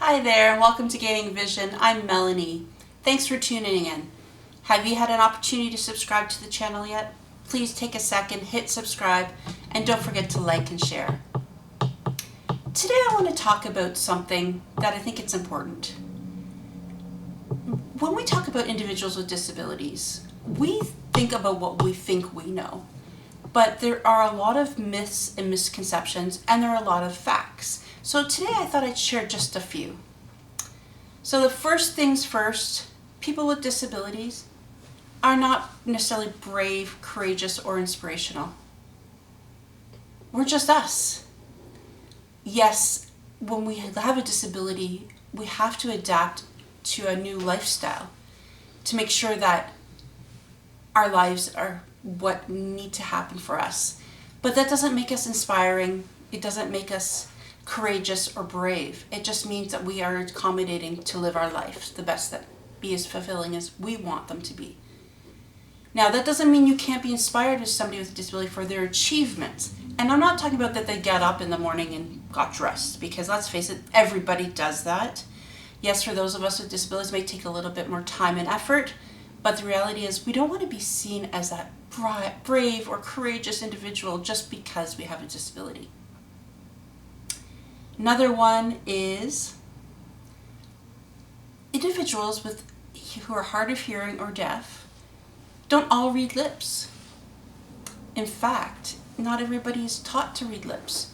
Hi there, and welcome to Gaining Vision. I'm Melanie. Thanks for tuning in. Have you had an opportunity to subscribe to the channel yet? Please take a second, hit subscribe, and don't forget to like and share. Today I want to talk about something that I think it's important. When we talk about individuals with disabilities, we think about what we think we know. But there are a lot of myths and misconceptions, and there are a lot of facts. So today I thought I'd share just a few. So the first things first, people with disabilities are not necessarily brave, courageous, or inspirational. We're just us. Yes, when we have a disability, we have to adapt to a new lifestyle to make sure that our lives are what need to happen for us. But that doesn't make us inspiring. It doesn't make us courageous or brave. It just means that we are accommodating to live our lives the best, that be as fulfilling as we want them to be. Now, that doesn't mean you can't be inspired with somebody with a disability for their achievements. And I'm not talking about that they got up in the morning and got dressed, because let's face it, everybody does that. Yes, for those of us with disabilities, it may take a little bit more time and effort, but the reality is we don't want to be seen as that brave or courageous individual just because we have a disability. Another one is individuals who are hard of hearing or deaf don't all read lips. In fact, not everybody is taught to read lips.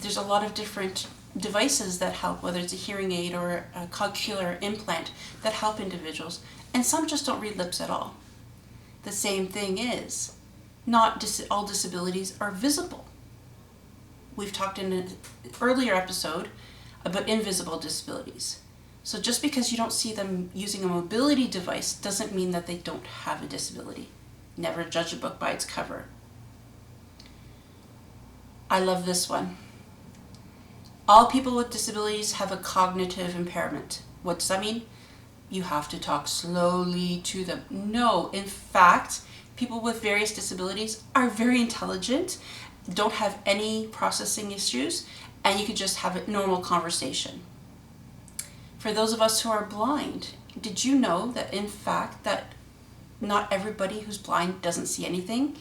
There's a lot of different devices that help, whether it's a hearing aid or a cochlear implant, that help individuals, and some just don't read lips at all. The same thing is, not all disabilities are visible. We've talked in an earlier episode about invisible disabilities. So just because you don't see them using a mobility device doesn't mean that they don't have a disability. Never judge a book by its cover. I love this one. All people with disabilities have a cognitive impairment. What does that mean? You have to talk slowly to them. No, in fact, people with various disabilities are very intelligent, don't have any processing issues, and you could just have a normal conversation. For those of us who are blind, did you know that in fact that not everybody who's blind doesn't see anything?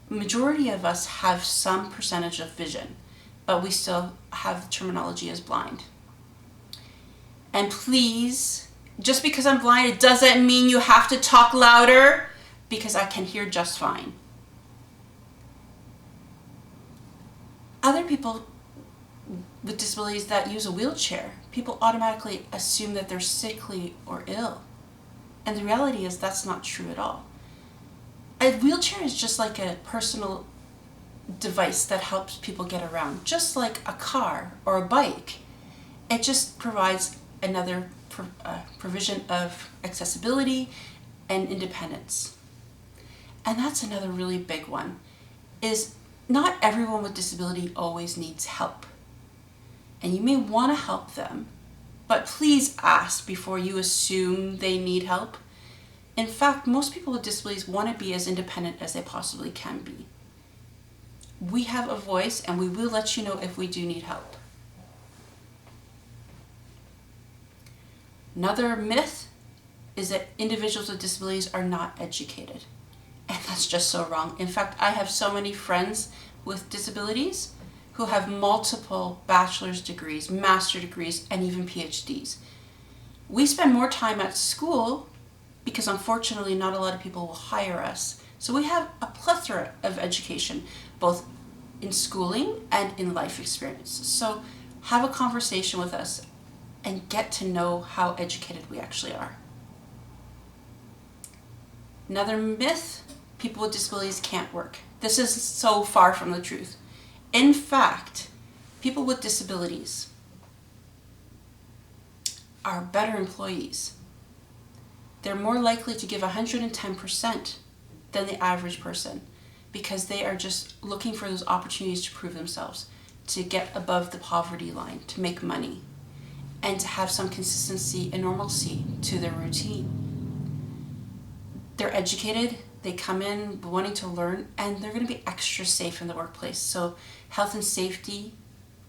Majority of us have some percentage of vision, but we still have terminology as blind. And please, just because I'm blind, it doesn't mean you have to talk louder, because I can hear just fine. Other people with disabilities that use a wheelchair, people automatically assume that they're sickly or ill. And the reality is that's not true at all. A wheelchair is just like a personal device that helps people get around, just like a car or a bike. It just provides another provision of accessibility and independence. And that's another really big one, is not everyone with disability always needs help. And you may want to help them, but please ask before you assume they need help. In fact, most people with disabilities want to be as independent as they possibly can be. We have a voice, and we will let you know if we do need help. Another myth is that individuals with disabilities are not educated. And that's just so wrong. In fact, I have so many friends with disabilities who have multiple bachelor's degrees, master's degrees, and even PhDs. We spend more time at school because unfortunately not a lot of people will hire us. So we have a plethora of education, both in schooling and in life experiences. So have a conversation with us and get to know how educated we actually are. Another myth, people with disabilities can't work. This is so far from the truth. In fact, people with disabilities are better employees. They're more likely to give 110% than the average person, because they are just looking for those opportunities to prove themselves, to get above the poverty line, to make money, and to have some consistency and normalcy to their routine. They're educated, they come in wanting to learn, and they're going to be extra safe in the workplace. So health and safety,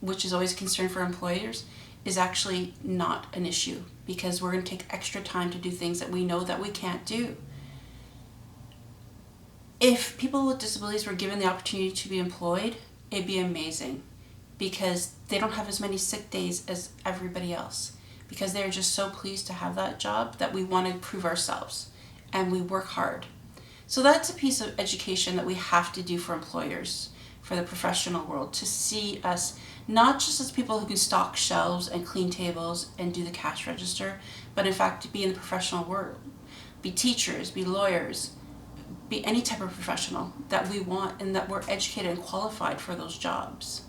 which is always a concern for employers, is actually not an issue, because we're going to take extra time to do things that we know that we can't do. If people with disabilities were given the opportunity to be employed, it'd be amazing, because they don't have as many sick days as everybody else, because they're just so pleased to have that job that we want to prove ourselves and we work hard. So that's a piece of education that we have to do for employers, for the professional world, to see us not just as people who can stock shelves and clean tables and do the cash register, but in fact to be in the professional world, be teachers, be lawyers, be any type of professional that we want, and that we're educated and qualified for those jobs.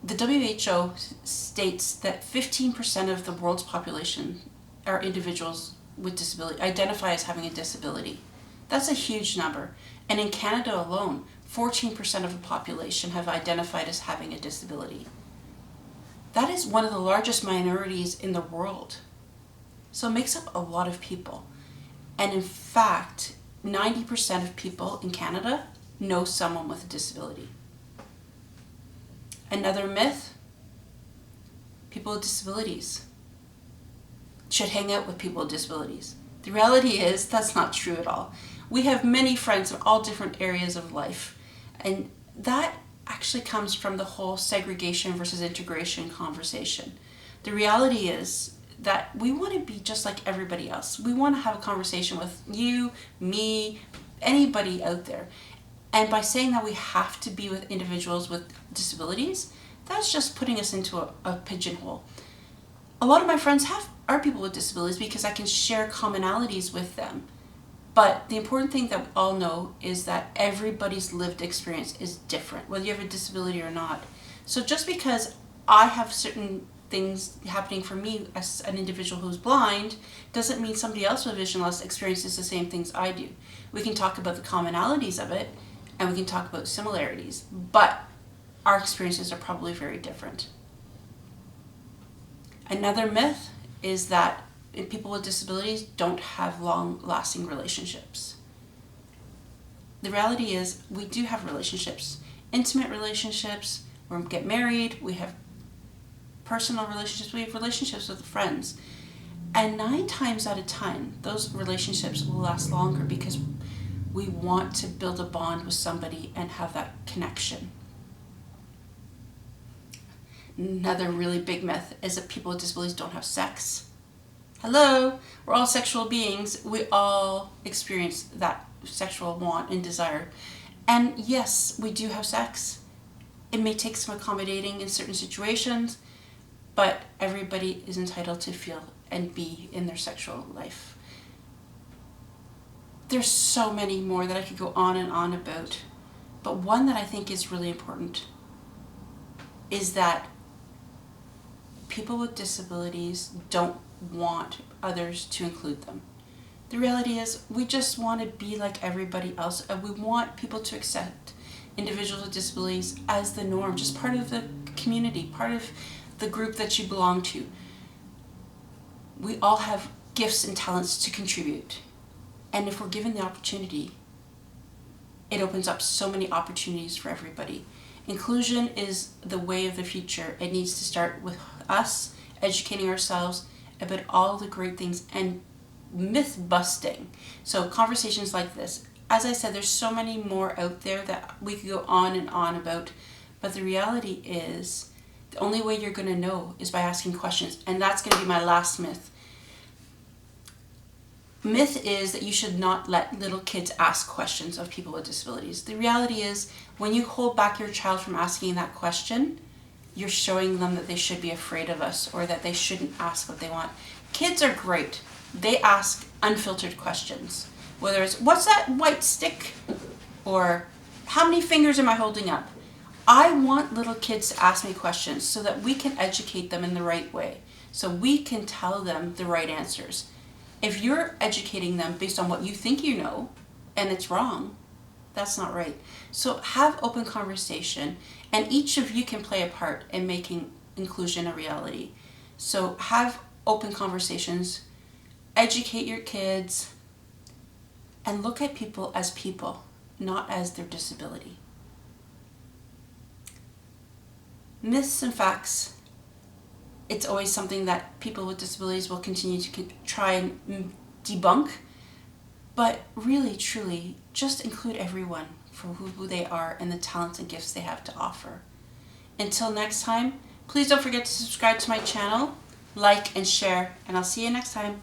The WHO states that 15% of the world's population are individuals with disability, identify as having a disability. That's a huge number. And in Canada alone, 14% of the population have identified as having a disability. That is one of the largest minorities in the world. So it makes up a lot of people. And in fact, 90% of people in Canada know someone with a disability. Another myth, people with disabilities should hang out with people with disabilities. The reality is that's not true at all. We have many friends in all different areas of life, and that actually comes from the whole segregation versus integration conversation. The reality is that we want to be just like everybody else. We want to have a conversation with you, me, anybody out there. And by saying that we have to be with individuals with disabilities, that's just putting us into a pigeonhole. A lot of my friends are people with disabilities because I can share commonalities with them. But the important thing that we all know is that everybody's lived experience is different, whether you have a disability or not. So just because I have certain things happening for me as an individual who's blind doesn't mean somebody else with vision loss experiences the same things I do. We can talk about the commonalities of it, and we can talk about similarities, but our experiences are probably very different. Another myth is that people with disabilities don't have long-lasting relationships. The reality is we do have relationships, intimate relationships, we get married, we have personal relationships, we have relationships with friends. And 9 times out of 10, those relationships will last longer because we want to build a bond with somebody and have that connection. Another really big myth is that people with disabilities don't have sex. Hello, we're all sexual beings. We all experience that sexual want and desire. And yes, we do have sex. It may take some accommodating in certain situations, but everybody is entitled to feel and be in their sexual life. There's so many more that I could go on and on about, but one that I think is really important is that people with disabilities don't want others to include them. The reality is we just want to be like everybody else, and we want people to accept individuals with disabilities as the norm, just part of the community, part of the group that you belong to. We all have gifts and talents to contribute, and if we're given the opportunity, it opens up so many opportunities for everybody. Inclusion is the way of the future. It needs to start with us educating ourselves about all the great things and myth busting. So conversations like this, as I said, there's so many more out there that we could go on and on about, but the reality is the only way you're going to know is by asking questions, and that's going to be my last myth. Myth is that you should not let little kids ask questions of people with disabilities. The reality is when you hold back your child from asking that question, you're showing them that they should be afraid of us or that they shouldn't ask what they want. Kids are great. They ask unfiltered questions, whether it's, what's that white stick? Or how many fingers am I holding up? I want little kids to ask me questions so that we can educate them in the right way, so we can tell them the right answers. If you're educating them based on what you think you know, and it's wrong, that's not right. So have open conversation, and each of you can play a part in making inclusion a reality. So have open conversations, educate your kids, and look at people as people, not as their disability. myths and facts, it's always something that people with disabilities will continue to try and debunk. But really, truly, just include everyone for who they are and the talents and gifts they have to offer. Until next time, please don't forget to subscribe to my channel, like and share, and I'll see you next time.